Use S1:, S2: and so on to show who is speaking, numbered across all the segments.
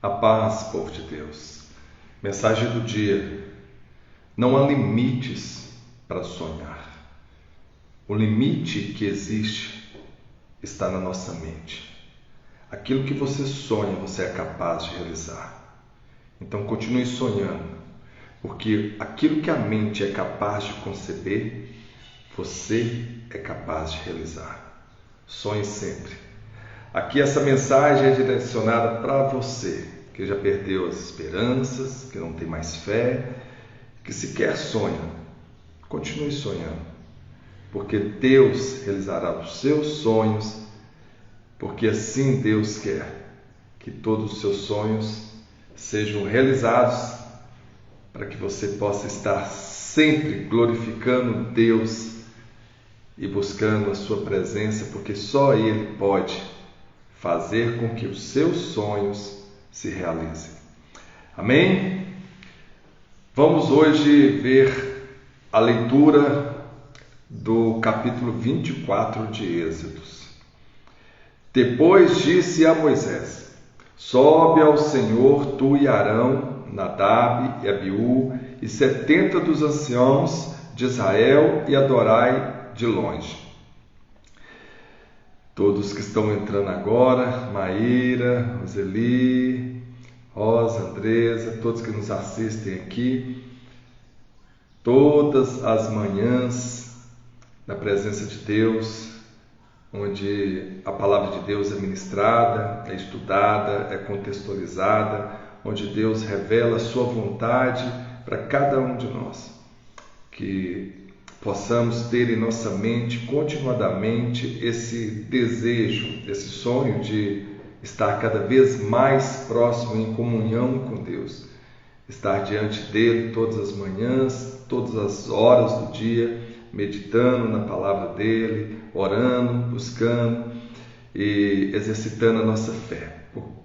S1: A paz, povo de Deus. Mensagem do dia. Não há limites para sonhar. O limite que existe está na nossa mente. Aquilo que você sonha, você é capaz de realizar. Então continue sonhando, porque aquilo que a mente é capaz de conceber, você é capaz de realizar. Sonhe sempre. Aqui essa mensagem é direcionada para você que já perdeu as esperanças, que não tem mais fé, que sequer sonha. Continue sonhando, porque Deus realizará os seus sonhos, porque assim Deus quer que todos os seus sonhos sejam realizados, para que você possa estar sempre glorificando Deus e buscando a sua presença, porque só Ele pode fazer com que os seus sonhos se realizem. Amém? Vamos hoje ver a leitura do capítulo 24 de Êxodos. Depois disse a Moisés: sobe ao Senhor tu e Arão, Nadab e Abiú e 70 dos anciãos de Israel e adorai de longe. Todos que estão entrando agora, Maíra, Roseli, Rosa, Andresa, todos que nos assistem aqui, todas as manhãs na presença de Deus, onde a palavra de Deus é ministrada, é estudada, é contextualizada, onde Deus revela a sua vontade para cada um de nós. Que possamos ter em nossa mente continuadamente esse desejo, esse sonho de estar cada vez mais próximo em comunhão com Deus, estar diante dele todas as manhãs, todas as horas do dia, meditando na palavra dele, orando, buscando e exercitando a nossa fé.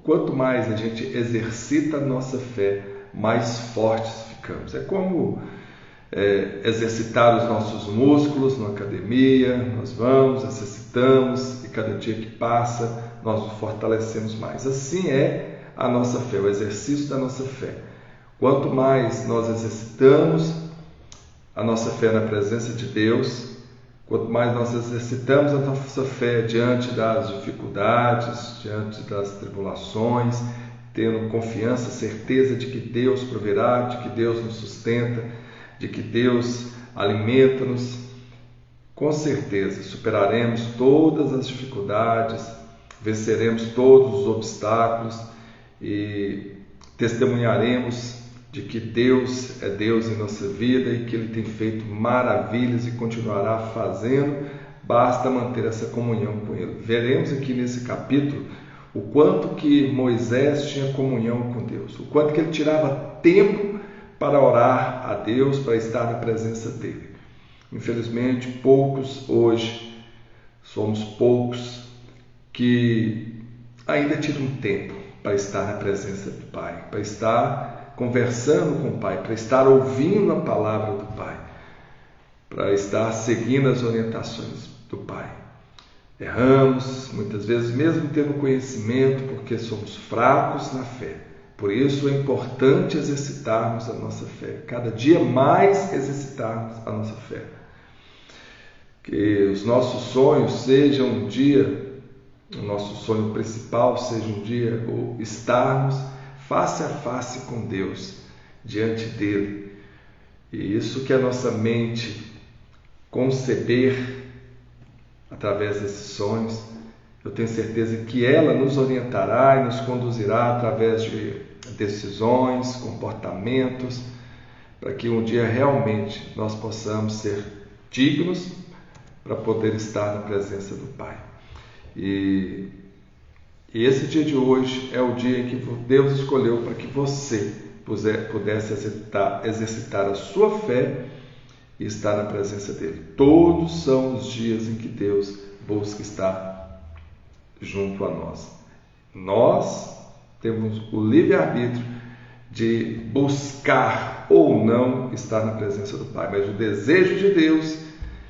S1: Quanto mais a gente exercita a nossa fé, mais fortes ficamos. É como exercitar os nossos músculos na academia. Nós vamos, exercitamos e cada dia que passa nós nos fortalecemos mais. Assim é a nossa fé, o exercício da nossa fé. Quanto mais nós exercitamos a nossa fé na presença de Deus, quanto mais nós exercitamos a nossa fé diante das dificuldades, diante das tribulações, tendo confiança, certeza de que Deus proverá, de que Deus nos sustenta, de que Deus alimenta-nos, com certeza superaremos todas as dificuldades, venceremos todos os obstáculos e testemunharemos de que Deus é Deus em nossa vida e que Ele tem feito maravilhas e continuará fazendo, basta manter essa comunhão com Ele. Veremos aqui nesse capítulo o quanto que Moisés tinha comunhão com Deus, o quanto que ele tirava tempo para orar a Deus, para estar na presença dele. Infelizmente, poucos hoje, somos poucos que ainda tiram tempo para estar na presença do Pai, para estar conversando com o Pai, para estar ouvindo a palavra do Pai, para estar seguindo as orientações do Pai. Erramos, muitas vezes, mesmo tendo conhecimento, porque somos fracos na fé. Por isso é importante exercitarmos a nossa fé, cada dia mais exercitarmos a nossa fé. Que os nossos sonhos sejam um dia, o nosso sonho principal seja um dia o estarmos face a face com Deus, diante dele. E isso que a nossa mente conceber através desses sonhos, eu tenho certeza que ela nos orientará e nos conduzirá através de decisões, comportamentos, para que um dia realmente nós possamos ser dignos para poder estar na presença do Pai. E esse dia de hoje é o dia em que Deus escolheu para que você pudesse exercitar a sua fé e estar na presença dele. Todos são os dias em que Deus busca estar junto a nós. Nós temos o livre-arbítrio de buscar ou não estar na presença do Pai, mas o desejo de Deus,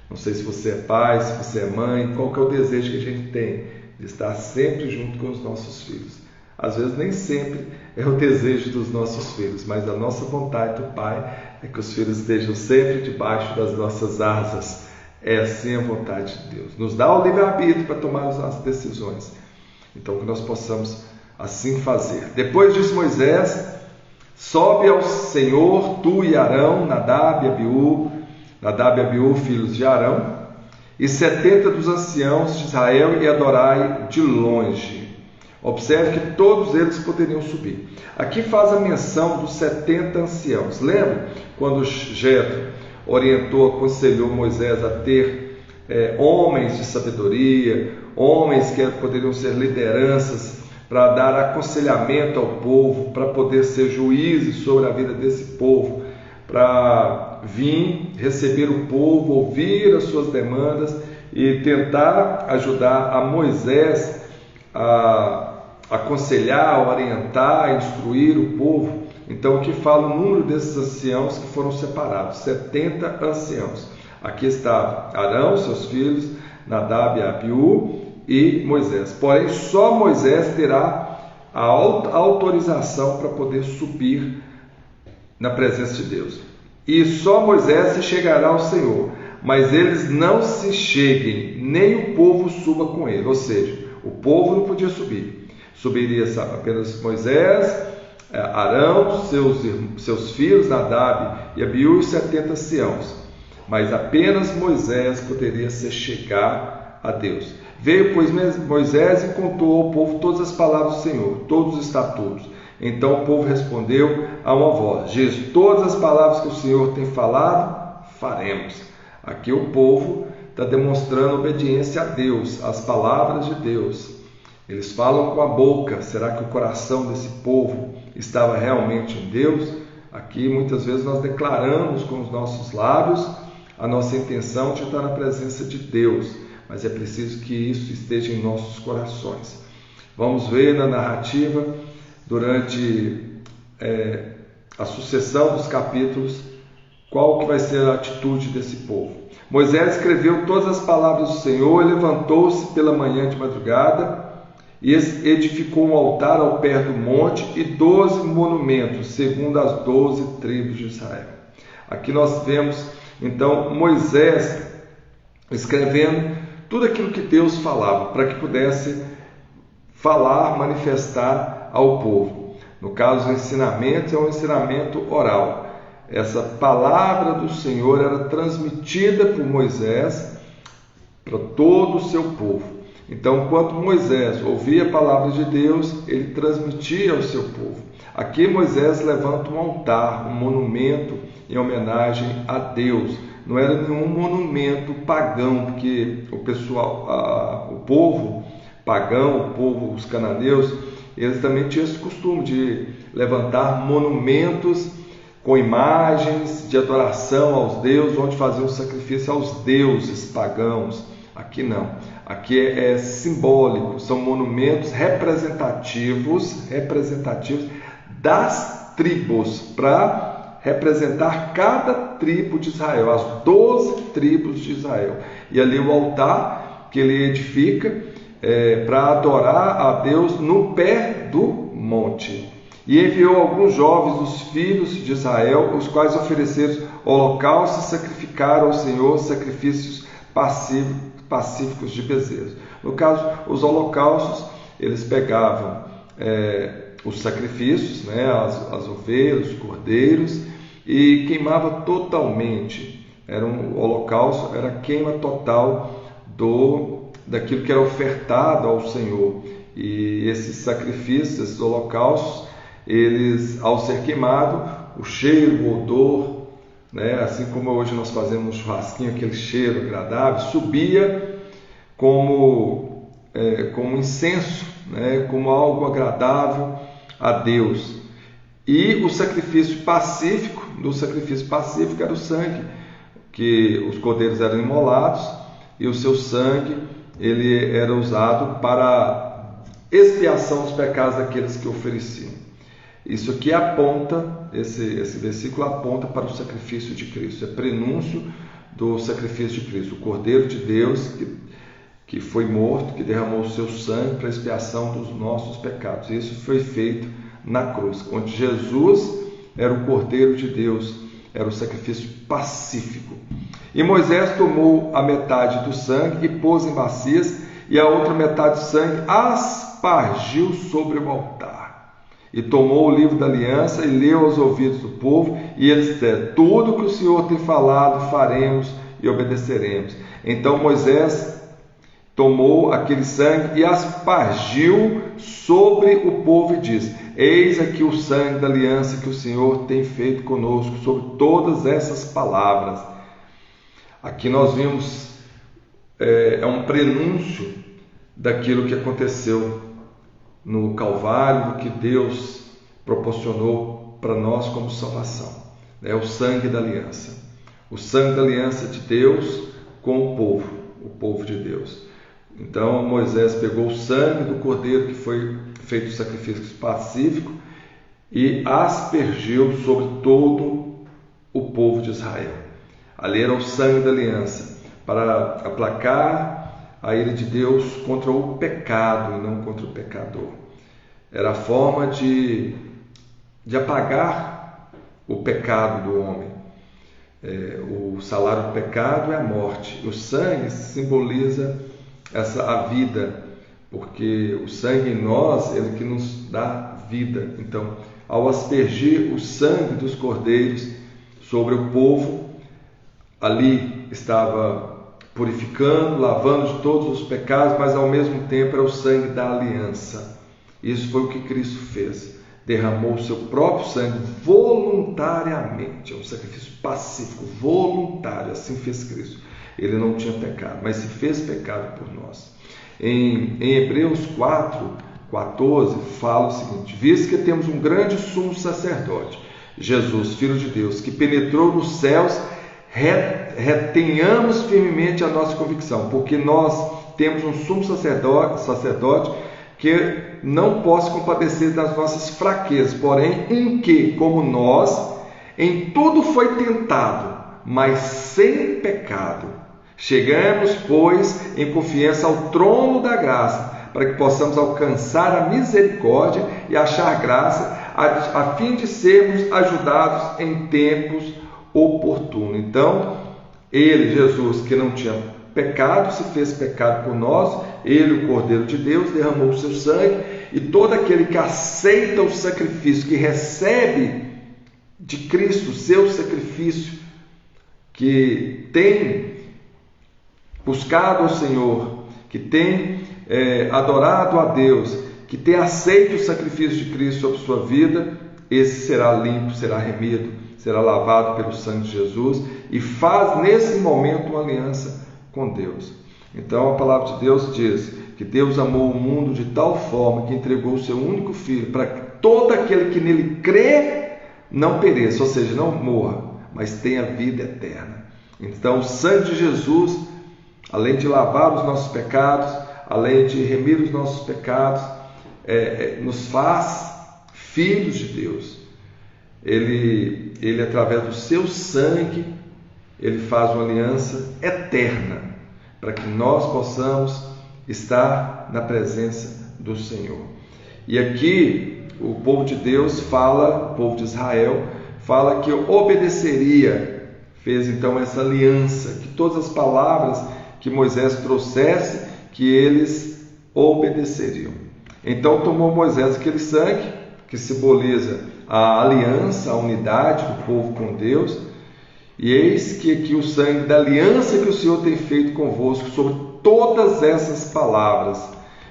S1: não sei se você é pai, se você é mãe, qual que é o desejo que a gente tem? De estar sempre junto com os nossos filhos. Às vezes nem sempre é o desejo dos nossos filhos, mas a nossa vontade do Pai é que os filhos estejam sempre debaixo das nossas asas. É assim a vontade de Deus. Nos dá o livre-arbítrio para tomar as decisões. Então, que nós possamos assim fazer. Depois disso, Moisés sobe ao Senhor, tu e Arão, Nadab e Abiú, filhos de Arão, e 70 dos anciãos de Israel, e adorai de longe. Observe que todos eles poderiam subir. Aqui faz a menção dos 70 anciãos. Lembra quando Jetro orientou, aconselhou Moisés a ter homens de sabedoria, homens que poderiam ser lideranças para dar aconselhamento ao povo, para poder ser juízes sobre a vida desse povo, para vir receber o povo, ouvir as suas demandas e tentar ajudar a Moisés a aconselhar, orientar, instruir o povo. Então aqui fala o número desses anciãos que foram separados, 70 anciãos. Aqui está Arão, seus filhos, Nadab e Abiú e Moisés. Porém, só Moisés terá a autorização para poder subir na presença de Deus. E só Moisés se chegará ao Senhor, mas eles não se cheguem, nem o povo suba com ele. Ou seja, o povo não podia subir. Subiria apenas Moisés, Arão, seus filhos, Nadab e Abiú e 70 anciãos. Mas apenas Moisés poderia se chegar a Deus. Veio, pois, Moisés e contou ao povo todas as palavras do Senhor, todos os estatutos. Então o povo respondeu a uma voz: diz, todas as palavras que o Senhor tem falado, faremos. Aqui o povo está demonstrando obediência a Deus, às palavras de Deus. Eles falam com a boca. Será que o coração desse povo estava realmente em Deus? Aqui muitas vezes nós declaramos com os nossos lábios a nossa intenção de estar na presença de Deus, mas é preciso que isso esteja em nossos corações. Vamos ver na narrativa, durante a sucessão dos capítulos, qual que vai ser a atitude desse povo. Moisés escreveu todas as palavras do Senhor, levantou-se pela manhã de madrugada e edificou um altar ao pé do monte e 12 monumentos, segundo as 12 tribos de Israel. Aqui nós vemos, então, Moisés escrevendo tudo aquilo que Deus falava, para que pudesse falar, manifestar ao povo. No caso, o ensinamento é um ensinamento oral. Essa palavra do Senhor era transmitida por Moisés para todo o seu povo. Então, quando Moisés ouvia a palavra de Deus, ele transmitia ao seu povo. Aqui Moisés levanta um altar, um monumento em homenagem a Deus. Não era nenhum monumento pagão, porque o pessoal, o povo pagão, o povo, os cananeus, eles também tinham esse costume de levantar monumentos com imagens de adoração aos deuses, onde faziam sacrifício aos deuses pagãos. Aqui não. Aqui é simbólico, são monumentos representativos das tribos, para representar cada tribo de Israel, as 12 tribos de Israel. E ali o altar que ele edifica para adorar a Deus no pé do monte. E enviou alguns jovens dos filhos de Israel, os quais ofereceram holocaustos e sacrificaram ao Senhor sacrifícios pacíficos de bezerros. No caso, os holocaustos, eles pegavam os sacrifícios, as ovelhas, os cordeiros, e queimava totalmente. Era um holocausto, era a queima total daquilo que era ofertado ao Senhor. E esses sacrifícios, esses holocaustos, eles, ao ser queimado, o cheiro, o odor, assim como hoje nós fazemos um churrasquinho, aquele cheiro agradável, subia como incenso, como algo agradável a Deus. E o sacrifício pacífico, era o sangue, que os cordeiros eram imolados e o seu sangue ele era usado para expiação dos pecados daqueles que ofereciam. Isso aqui aponta, esse versículo aponta para o sacrifício de Cristo, é prenúncio do sacrifício de Cristo, o Cordeiro de Deus que foi morto, que derramou o seu sangue para a expiação dos nossos pecados. Isso foi feito na cruz, onde Jesus era o Cordeiro de Deus, era o sacrifício pacífico. E Moisés tomou a metade do sangue e pôs em bacias, e a outra metade do sangue aspargiu sobre o altar. E tomou o livro da aliança e leu aos ouvidos do povo, e eles disseram: tudo que o Senhor tem falado faremos e obedeceremos. Então Moisés tomou aquele sangue e aspargiu sobre o povo e disse: eis aqui o sangue da aliança que o Senhor tem feito conosco, sobre todas essas palavras. Aqui nós vimos um prenúncio daquilo que aconteceu no Calvário, do que Deus proporcionou para nós como salvação. É o sangue da aliança. O sangue da aliança de Deus com o povo de Deus. Então Moisés pegou o sangue do cordeiro que foi feito o sacrifício pacífico e aspergiu sobre todo o povo de Israel. Ali era o sangue da aliança para aplacar a ira de Deus contra o pecado e não contra o pecador. Era a forma de apagar o pecado do homem. O salário do pecado é a morte. O sangue simboliza a vida, porque o sangue em nós é o que nos dá vida. Então, ao aspergir o sangue dos cordeiros sobre o povo, ali estava purificando, lavando de todos os pecados, mas ao mesmo tempo era o sangue da aliança. Isso foi o que Cristo fez. Derramou o seu próprio sangue voluntariamente. É um sacrifício pacífico, voluntário. Assim fez Cristo. Ele não tinha pecado, mas se fez pecado por nós. Em Hebreus 4:14 fala o seguinte: visto que temos um grande sumo sacerdote, Jesus, Filho de Deus, que penetrou nos céus, retenhamos firmemente a nossa convicção, porque nós temos um sumo sacerdote que não possa compadecer das nossas fraquezas, porém em que, como nós, em tudo foi tentado, mas sem pecado. Chegamos, pois, em confiança ao trono da graça, para que possamos alcançar a misericórdia e achar graça, a fim de sermos ajudados em tempos oportunos. Então, ele, Jesus, que não tinha pecado, se fez pecado por nós. Ele, o Cordeiro de Deus, derramou o seu sangue, e todo aquele que aceita o sacrifício, que recebe de Cristo o seu sacrifício, que tem buscado ao Senhor, que tem adorado a Deus, que tem aceito o sacrifício de Cristo sobre sua vida, esse será limpo, será remido, será lavado pelo sangue de Jesus e faz nesse momento uma aliança com Deus. Então a palavra de Deus diz que Deus amou o mundo de tal forma que entregou o seu único Filho, para que todo aquele que nele crê não pereça, ou seja, não morra, mas tenha vida eterna. Então o sangue de Jesus, além de lavar os nossos pecados, além de remir os nossos pecados, nos faz filhos de Deus. Ele, através do seu sangue, ele faz uma aliança eterna, para que nós possamos estar na presença do Senhor. E aqui o povo de Deus fala, o povo de Israel, fala que obedeceria, fez então essa aliança, que todas as palavras que Moisés trouxesse, que eles obedeceriam. Então tomou Moisés aquele sangue, que simboliza a aliança, a unidade do povo com Deus, e eis que aqui o sangue da aliança que o Senhor tem feito convosco, sobre todas essas palavras.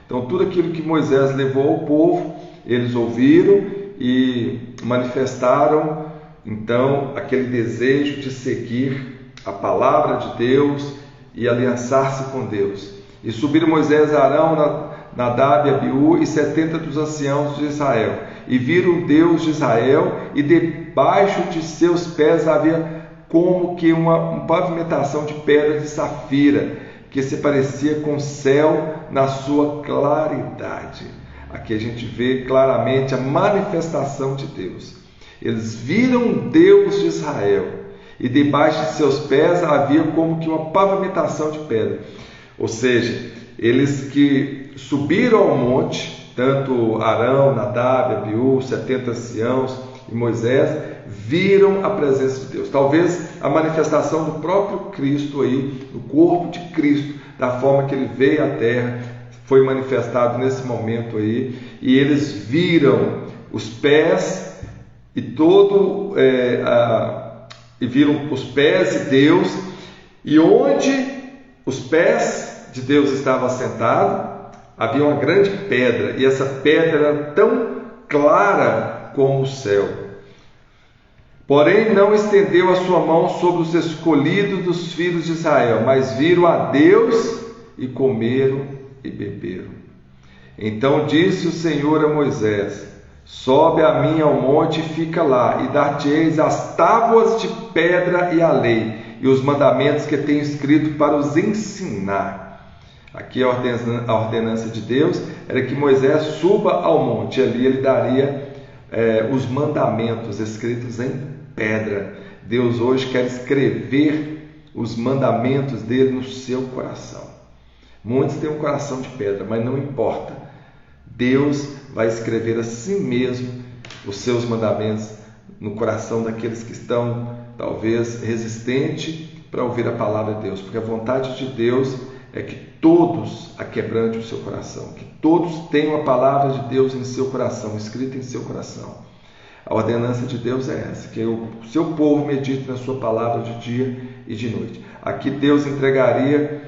S1: Então tudo aquilo que Moisés levou ao povo, eles ouviram e manifestaram então aquele desejo de seguir a palavra de Deus e aliançar-se com Deus. E subiram Moisés, Arão, Nadab e Abiú e 70 dos anciãos de Israel, e viram Deus de Israel, e debaixo de seus pés havia como que uma pavimentação de pedras de safira, que se parecia com o céu na sua claridade. Aqui a gente vê claramente a manifestação de Deus. Eles viram Deus de Israel, e debaixo de seus pés havia como que uma pavimentação de pedra. Ou seja, eles que subiram ao monte, tanto Arão, Nadab, Abiú, 70 anciãos e Moisés viram a presença de Deus. Talvez a manifestação do próprio Cristo aí, do corpo de Cristo, da forma que ele veio à terra, foi manifestado nesse momento aí, e eles viram os pés e viram os pés de Deus, e onde os pés de Deus estavam assentados, havia uma grande pedra, e essa pedra era tão clara como o céu. Porém, não estendeu a sua mão sobre os escolhidos dos filhos de Israel, mas viram a Deus e comeram e beberam. Então disse o Senhor a Moisés: sobe a mim ao monte e fica lá, e dar-te-eis as tábuas de pedra e a lei, e os mandamentos que tenho escrito para os ensinar. Aqui a ordenança de Deus era que Moisés suba ao monte, e ali ele daria os mandamentos escritos em pedra. Deus hoje quer escrever os mandamentos dele no seu coração. Muitos têm um coração de pedra, mas não importa. Deus vai escrever a si mesmo os seus mandamentos no coração daqueles que estão, talvez, resistentes para ouvir a palavra de Deus, porque a vontade de Deus é que todos aquebrantem o seu coração, que todos tenham a palavra de Deus em seu coração, escrita em seu coração. A ordenança de Deus é essa, que o seu povo medite na sua palavra de dia e de noite. Aqui Deus entregaria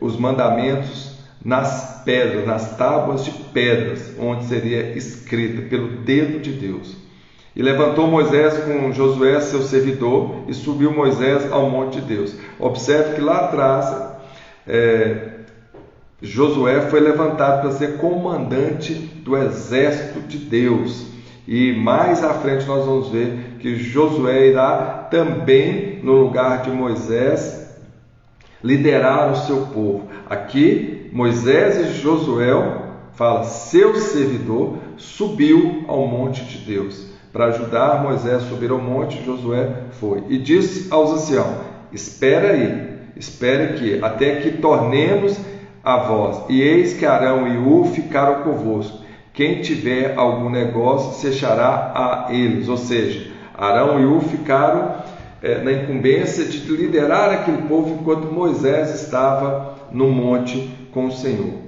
S1: os mandamentos nas pedras, nas tábuas de pedras, onde seria escrita pelo dedo de Deus. E levantou Moisés com Josué, seu servidor, e subiu Moisés ao monte de Deus. Observe que lá atrás Josué foi levantado para ser comandante do exército de Deus. E mais à frente nós vamos ver que Josué irá também, no lugar de Moisés, liderar o seu povo. Aqui Moisés e Josué, fala, seu servidor, subiu ao monte de Deus. Para ajudar Moisés a subir ao monte, Josué foi. E disse aos anciãos: espera aí, espere aqui, até que tornemos a vós. E eis que Arão e Ur ficaram convosco. Quem tiver algum negócio se achará a eles. Ou seja, Arão e Ur ficaram na incumbência de liderar aquele povo enquanto Moisés estava no monte com o Senhor.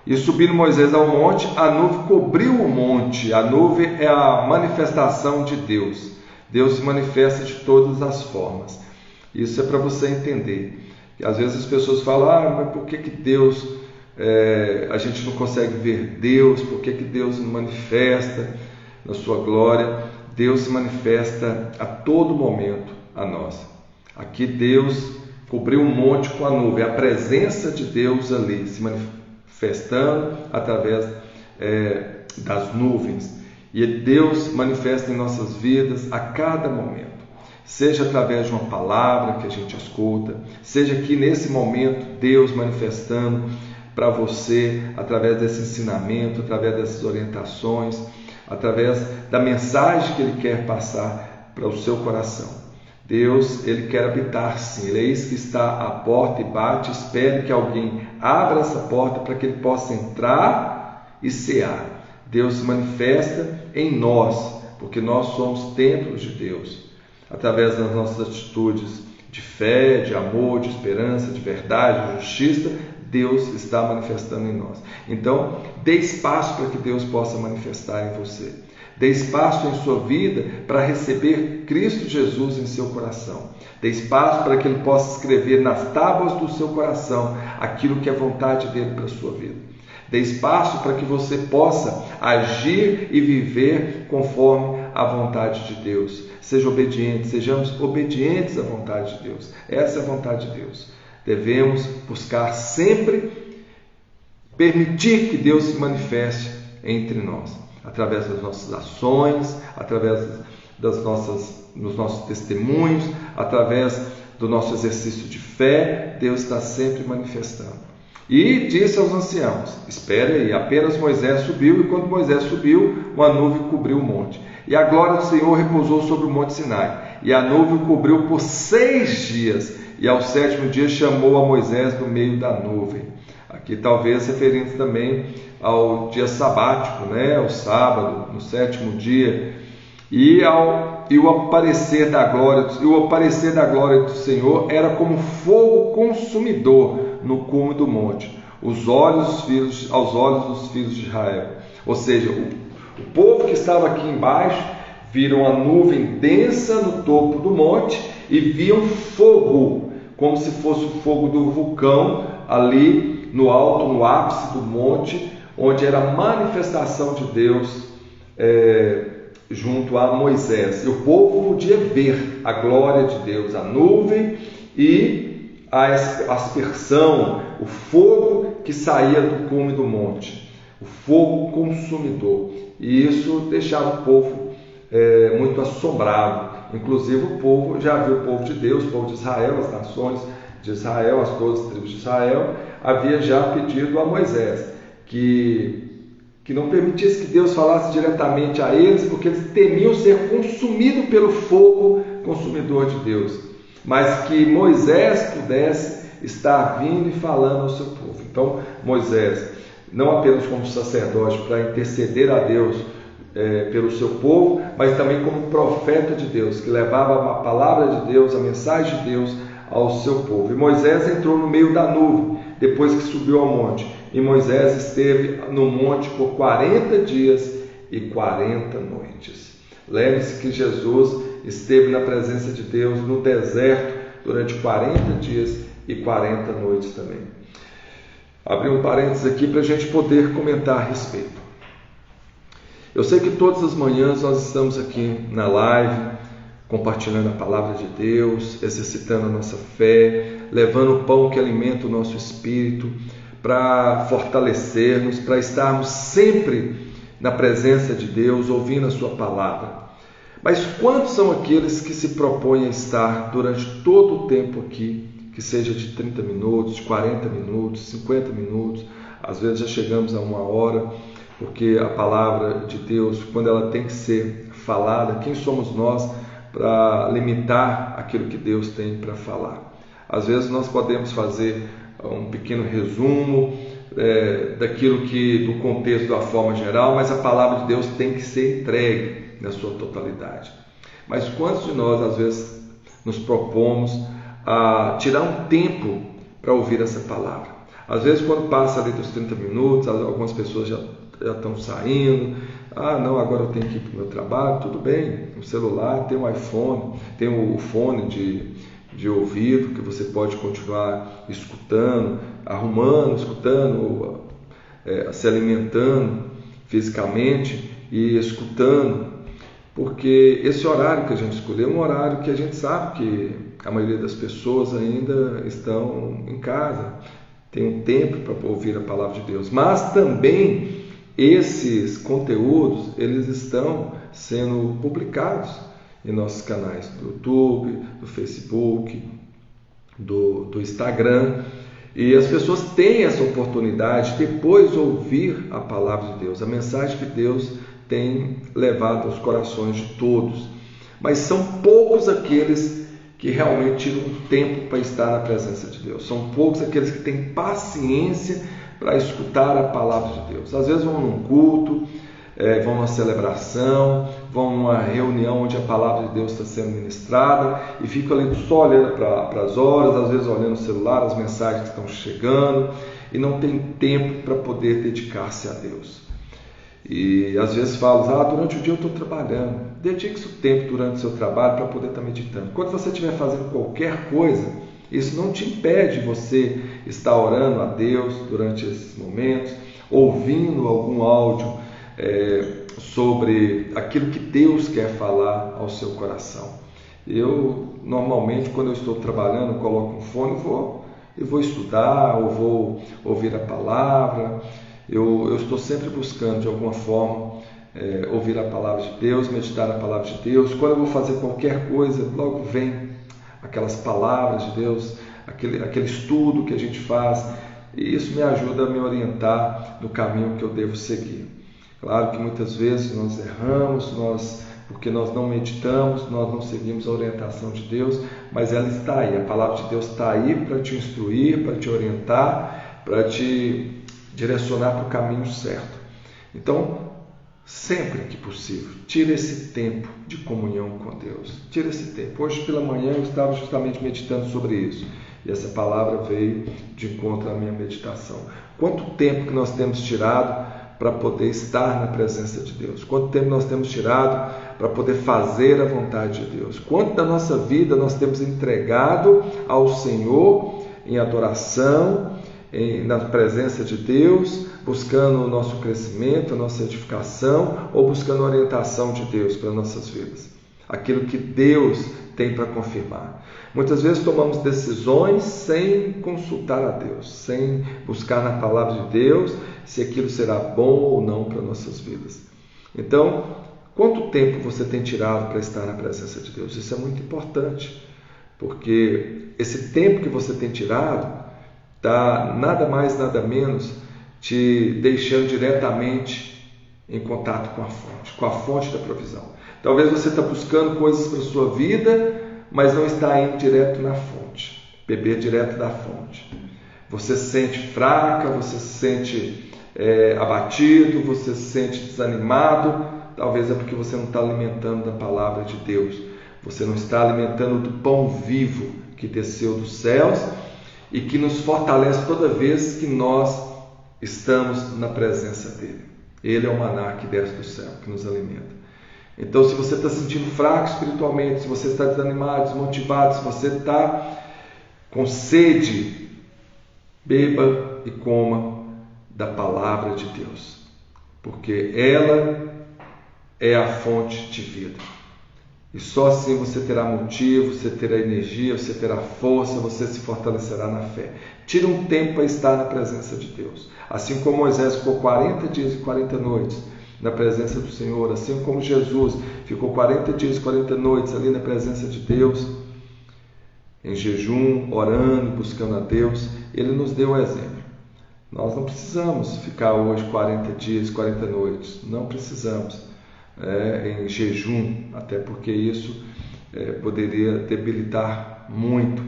S1: E subindo Moisés ao monte, a nuvem cobriu o monte. A nuvem é a manifestação de Deus. Deus se manifesta de todas as formas. Isso é para você entender. E às vezes as pessoas falam: mas por que Deus... a gente não consegue ver Deus? Por que Deus não manifesta na sua glória? Deus se manifesta a todo momento a nós. Aqui Deus cobriu um monte com a nuvem, a presença de Deus ali se manifestando através das nuvens. E Deus manifesta em nossas vidas a cada momento, seja através de uma palavra que a gente escuta, seja aqui nesse momento Deus manifestando para você, através desse ensinamento, através dessas orientações, através da mensagem que Ele quer passar para o seu coração. Deus, Ele quer habitar sim. Ele é isso que está à porta e bate. Espere que alguém abra essa porta para que Ele possa entrar e cear. Deus se manifesta em nós, porque nós somos templos de Deus, através das nossas atitudes de fé, de amor, de esperança, de verdade, de justiça. Deus está manifestando em nós. Então, dê espaço para que Deus possa manifestar em você. Dê espaço em sua vida para receber Cristo Jesus em seu coração. Dê espaço para que Ele possa escrever nas tábuas do seu coração aquilo que é vontade dEle para a sua vida. Dê espaço para que você possa agir e viver conforme a vontade de Deus. Seja obediente, sejamos obedientes à vontade de Deus. Essa é a vontade de Deus. Devemos buscar sempre permitir que Deus se manifeste entre nós, através das nossas ações, através dos nossos testemunhos, através do nosso exercício de fé. Deus está sempre manifestando. E disse aos anciãos: espere aí. Apenas Moisés subiu, e quando Moisés subiu, uma nuvem cobriu o monte. E a glória do Senhor repousou sobre o monte Sinai. E a nuvem o cobriu por 6 dias. E ao 7º dia chamou a Moisés do meio da nuvem. Aqui talvez referindo também ao dia sabático, né? O sábado, no 7º dia, e o aparecer da glória do Senhor era como fogo consumidor no cume do monte, aos olhos dos filhos de Israel. Ou seja, o povo que estava aqui embaixo viram a nuvem densa no topo do monte e viam fogo, como se fosse o fogo do vulcão ali no alto, no ápice do monte, onde era a manifestação de Deus junto a Moisés. E o povo podia ver a glória de Deus, a nuvem e a aspersão, o fogo que saía do cume do monte, o fogo consumidor. E isso deixava o povo muito assombrado. Inclusive o povo já viu, o povo de Deus, o povo de Israel, as nações de Israel, as 12 tribos de Israel, havia já pedido a Moisés que não permitisse que Deus falasse diretamente a eles, porque eles temiam ser consumidos pelo fogo consumidor de Deus, mas que Moisés pudesse estar vindo e falando ao seu povo. Então Moisés, não apenas como sacerdote para interceder a Deus pelo seu povo, mas também como profeta de Deus, que levava a palavra de Deus, a mensagem de Deus ao seu povo. E Moisés entrou no meio da nuvem, depois que subiu ao monte. E Moisés esteve no monte por 40 dias e 40 noites. Lembre-se que Jesus esteve na presença de Deus no deserto durante 40 dias e 40 noites também. Abri um parênteses aqui para a gente poder comentar a respeito. Eu sei que todas as manhãs nós estamos aqui na live, compartilhando a palavra de Deus, exercitando a nossa fé, levando o pão que alimenta o nosso espírito, para fortalecermos, para estarmos sempre na presença de Deus, ouvindo a sua palavra. Mas quantos são aqueles que se propõem a estar durante todo o tempo aqui, que seja de 30 minutos, 40 minutos, 50 minutos, às vezes já chegamos a 1 hora, porque a palavra de Deus, quando ela tem que ser falada, quem somos nós para limitar aquilo que Deus tem para falar? Às vezes nós podemos fazer um pequeno resumo daquilo do contexto da forma geral, mas a palavra de Deus tem que ser entregue na sua totalidade. Mas quantos de nós às vezes nos propomos a tirar um tempo para ouvir essa palavra? Às vezes quando passa ali dos 30 minutos, algumas pessoas já estão saindo. Não, agora eu tenho que ir para o meu trabalho. Tudo bem, o celular, tem o iPhone, tem o fone de ouvido que você pode continuar escutando, arrumando, escutando, se alimentando fisicamente e escutando, porque esse horário que a gente escolheu é um horário que a gente sabe que a maioria das pessoas ainda estão em casa, tem um tempo para ouvir a palavra de Deus, mas também esses conteúdos eles estão sendo publicados em nossos canais do YouTube, do Facebook, do Instagram, e as pessoas têm essa oportunidade de depois ouvir a palavra de Deus, a mensagem que Deus tem levado aos corações de todos. Mas são poucos aqueles que realmente tiram tempo para estar na presença de Deus, são poucos aqueles que têm paciência para escutar a palavra de Deus. Às vezes vão num culto, vão numa celebração, vão numa reunião onde a palavra de Deus está sendo ministrada e ficam ali só olhando para as horas, às vezes olhando o celular, as mensagens que estão chegando, e não tem tempo para poder dedicar-se a Deus. E às vezes falam, durante o dia eu estou trabalhando. Dedique-se o tempo durante o seu trabalho para poder estar meditando. Quando você estiver fazendo qualquer coisa, isso não te impede de você estar orando a Deus durante esses momentos, ouvindo algum áudio sobre aquilo que Deus quer falar ao seu coração. Eu, normalmente, quando eu estou trabalhando, coloco um fone e vou estudar, ou vou ouvir a palavra. Eu estou sempre buscando, de alguma forma, ouvir a palavra de Deus, meditar na palavra de Deus. Quando eu vou fazer qualquer coisa, logo vem aquelas palavras de Deus, aquele estudo que a gente faz, e isso me ajuda a me orientar no caminho que eu devo seguir. Claro que muitas vezes nós erramos, porque nós não meditamos, nós não seguimos a orientação de Deus, mas ela está aí, a palavra de Deus está aí para te instruir, para te orientar para te direcionar para o caminho certo. Então, sempre que possível, tira esse tempo de comunhão com Deus. Tira esse tempo. Hoje pela manhã eu estava justamente meditando sobre isso. E essa palavra veio de encontro à minha meditação. Quanto tempo que nós temos tirado para poder estar na presença de Deus? Quanto tempo nós temos tirado para poder fazer a vontade de Deus? Quanto da nossa vida nós temos entregado ao Senhor em adoração, na presença de Deus, buscando o nosso crescimento, a nossa edificação, ou buscando a orientação de Deus para nossas vidas? Aquilo que Deus tem para confirmar. Muitas vezes tomamos decisões sem consultar a Deus, sem buscar na palavra de Deus se aquilo será bom ou não para nossas vidas. Então, quanto tempo você tem tirado para estar na presença de Deus? Isso é muito importante, porque esse tempo que você tem tirado está nada mais, nada menos te deixando diretamente em contato com a fonte da provisão. Talvez você está buscando coisas para a sua vida, mas não está indo direto na fonte, beber direto da fonte. Você se sente fraca, você se sente abatido, você se sente desanimado. Talvez é porque você não está alimentando da palavra de Deus. Você não está alimentando do pão vivo que desceu dos céus e que nos fortalece toda vez que nós estamos na presença dele. Ele é o maná que desce do céu, que nos alimenta. Então, se você está se sentindo fraco espiritualmente, se você está desanimado, desmotivado, se você está com sede, beba e coma da palavra de Deus, porque ela é a fonte de vida. E só assim você terá motivo, você terá energia, você terá força, você se fortalecerá na fé. Tira um tempo para estar na presença de Deus. Assim como Moisés ficou 40 dias e 40 noites na presença do Senhor, assim como Jesus ficou 40 dias e 40 noites ali na presença de Deus, em jejum, orando, buscando a Deus, Ele nos deu um exemplo. Nós não precisamos ficar hoje 40 dias e 40 noites, não precisamos. Em jejum, até porque isso poderia debilitar muito,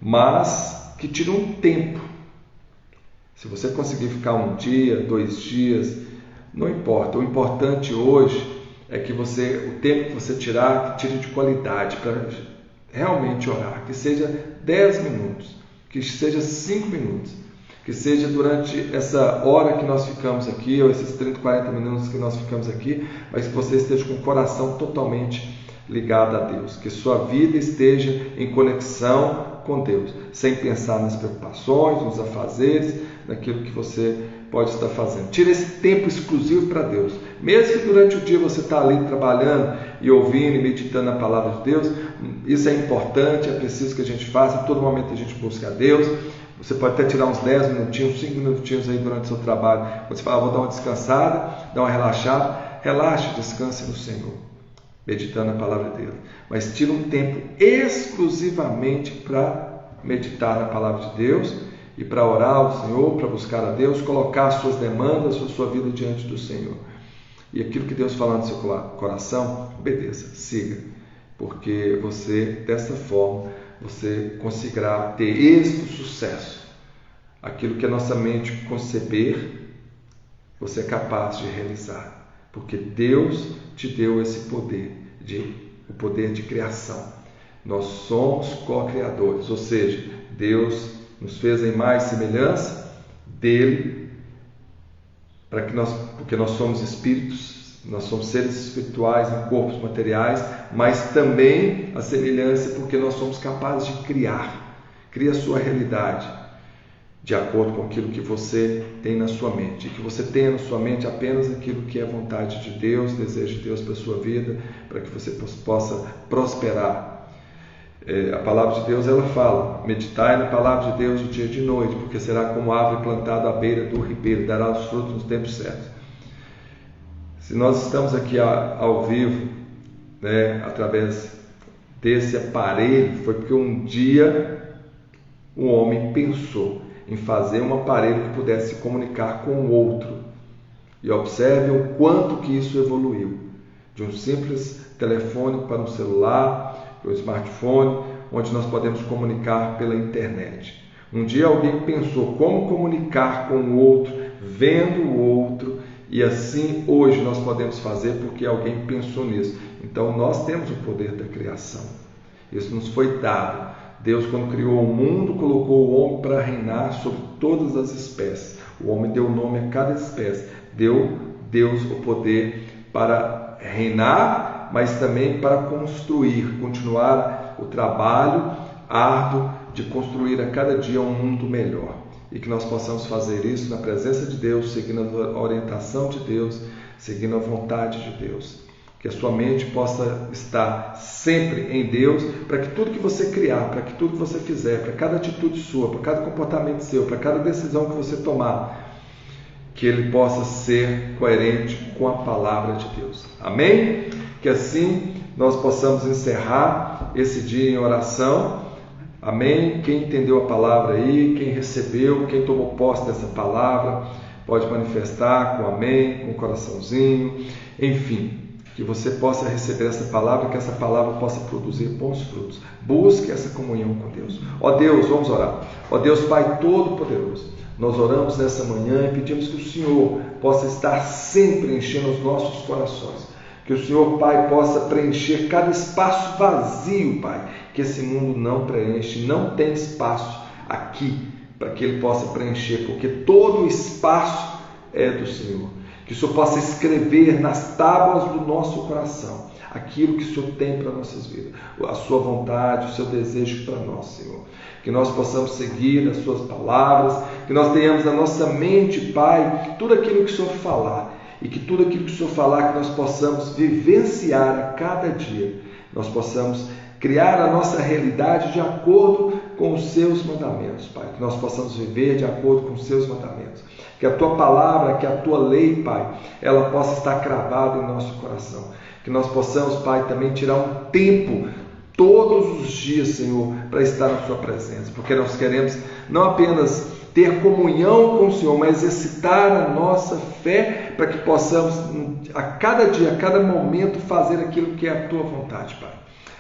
S1: mas que tire um tempo. Se você conseguir ficar um dia, 2 dias, não importa. O importante hoje é que o tempo que você tirar, que tire de qualidade para realmente orar, que seja 10 minutos, que seja 5 minutos, que seja durante essa hora que nós ficamos aqui, ou esses 30, 40 minutos que nós ficamos aqui, mas que você esteja com o coração totalmente ligado a Deus, que sua vida esteja em conexão com Deus, sem pensar nas preocupações, nos afazeres, naquilo que você pode estar fazendo. Tira esse tempo exclusivo para Deus. Mesmo que durante o dia você está ali trabalhando e ouvindo e meditando a palavra de Deus, isso é importante, é preciso que a gente faça, a todo momento a gente busca a Deus. Você pode até tirar uns 10 minutinhos, 5 minutinhos aí durante o seu trabalho. Quando você fala, vou dar uma descansada, dar uma relaxada, relaxe, descanse no Senhor, meditando a palavra dele. Mas tira um tempo exclusivamente para meditar na palavra de Deus e para orar ao Senhor, para buscar a Deus, colocar as suas demandas, a sua vida diante do Senhor. E aquilo que Deus falar no seu coração, obedeça, siga, porque você, dessa forma, você conseguirá ter êxito, sucesso. Aquilo que a nossa mente conceber, você é capaz de realizar, porque Deus te deu esse poder, o poder de criação. Nós somos co-criadores, ou seja, Deus nos fez a imagem e semelhança dele, porque nós somos espíritos, nós somos seres espirituais em corpos materiais, mas também a semelhança porque nós somos capazes de criar. Cria a sua realidade de acordo com aquilo que você tem na sua mente, e que você tenha na sua mente apenas aquilo que é vontade de Deus, desejo de Deus para a sua vida, para que você possa prosperar. A palavra de Deus, ela fala, meditai na palavra de Deus de dia e de noite, porque será como árvore plantada à beira do ribeiro, dará os frutos nos tempos certos. Se nós estamos aqui ao vivo, através desse aparelho, foi porque um dia um homem pensou em fazer um aparelho que pudesse se comunicar com o outro. E observe o quanto que isso evoluiu. De um simples telefone para um celular, para um smartphone, onde nós podemos comunicar pela internet. Um dia alguém pensou como comunicar com o outro, vendo o outro, e assim hoje nós podemos fazer porque alguém pensou nisso. Então nós temos o poder da criação. Isso nos foi dado. Deus, quando criou o mundo, colocou o homem para reinar sobre todas as espécies. O homem deu nome a cada espécie. Deu Deus o poder para reinar, mas também para construir, continuar o trabalho árduo de construir a cada dia um mundo melhor. E que nós possamos fazer isso na presença de Deus, seguindo a orientação de Deus, seguindo a vontade de Deus. Que a sua mente possa estar sempre em Deus, para que tudo que você criar, para que tudo que você fizer, para cada atitude sua, para cada comportamento seu, para cada decisão que você tomar, que ele possa ser coerente com a palavra de Deus. Amém? Que assim nós possamos encerrar esse dia em oração. Amém? Quem entendeu a palavra aí, quem recebeu, quem tomou posse dessa palavra, pode manifestar com amém, com um coraçãozinho, enfim, que você possa receber essa palavra, que essa palavra possa produzir bons frutos. Busque essa comunhão com Deus. Ó Deus, vamos orar. Ó Deus Pai Todo-Poderoso, nós oramos nessa manhã e pedimos que o Senhor possa estar sempre enchendo os nossos corações. Que o Senhor, Pai, possa preencher cada espaço vazio, Pai, que esse mundo não preenche, não tem espaço aqui para que Ele possa preencher, porque todo o espaço é do Senhor. Que o Senhor possa escrever nas tábuas do nosso coração aquilo que o Senhor tem para nossas vidas, a sua vontade, o seu desejo para nós, Senhor. Que nós possamos seguir as suas palavras, que nós tenhamos na nossa mente, Pai, tudo aquilo que o Senhor falar, e que tudo aquilo que o Senhor falar, que nós possamos vivenciar a cada dia, nós possamos criar a nossa realidade de acordo com os seus mandamentos, Pai, que nós possamos viver de acordo com os seus mandamentos, que a tua palavra, que a tua lei, Pai, ela possa estar cravada em nosso coração, que nós possamos, Pai, também tirar um tempo todos os dias, Senhor, para estar na sua presença, porque nós queremos não apenas ter comunhão com o Senhor, mas exercitar a nossa fé para que possamos a cada dia, a cada momento fazer aquilo que é a tua vontade, Pai.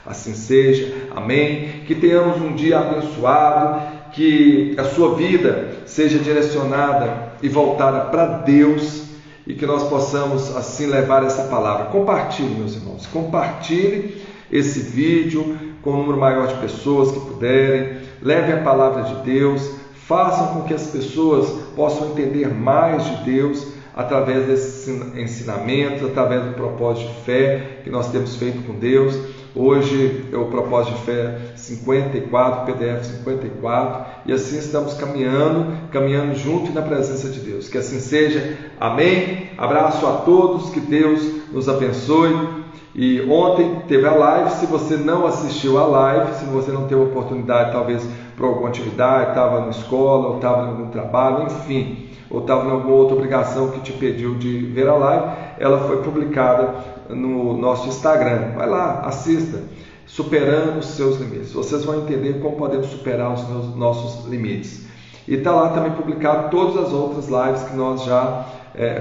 S1: Assim seja, amém. Que tenhamos um dia abençoado, que a sua vida seja direcionada e voltada para Deus e que nós possamos assim levar essa palavra. Compartilhe, meus irmãos, compartilhe esse vídeo com um número maior de pessoas que puderem, leve a palavra de Deus, façam com que as pessoas possam entender mais de Deus através desses ensinamentos, através do propósito de fé que nós temos feito com Deus. Hoje é o propósito de fé 54, PDF 54, e assim estamos caminhando junto na presença de Deus. Que assim seja. Amém. Abraço a todos, que Deus nos abençoe. E ontem teve a live. Se você não assistiu a live, se você não teve oportunidade, talvez por alguma atividade, estava na escola, ou estava em algum trabalho, enfim, ou estava em alguma outra obrigação que te pediu de ver a live, ela foi publicada no nosso Instagram. Vai lá, assista, Superando os Seus Limites. Vocês vão entender como podemos superar os nossos limites. E está lá também publicado todas as outras lives que nós já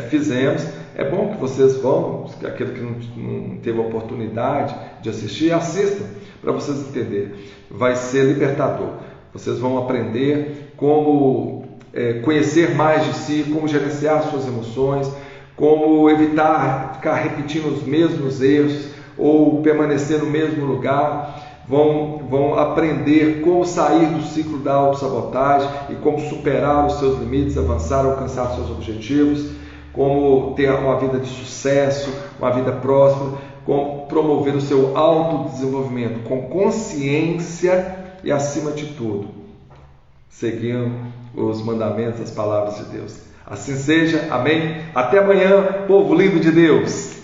S1: fizemos. É bom que vocês vão, aquele que não teve a oportunidade de assistir, assistam para vocês entenderem. Vai ser libertador. Vocês vão aprender como conhecer mais de si, como gerenciar suas emoções, como evitar ficar repetindo os mesmos erros ou permanecer no mesmo lugar. Vão aprender como sair do ciclo da autossabotagem e como superar os seus limites, avançar, alcançar seus objetivos, como ter uma vida de sucesso, uma vida próspera, como promover o seu autodesenvolvimento com consciência e, acima de tudo, seguindo os mandamentos, as palavras de Deus. Assim seja, amém? Até amanhã, povo lindo de Deus!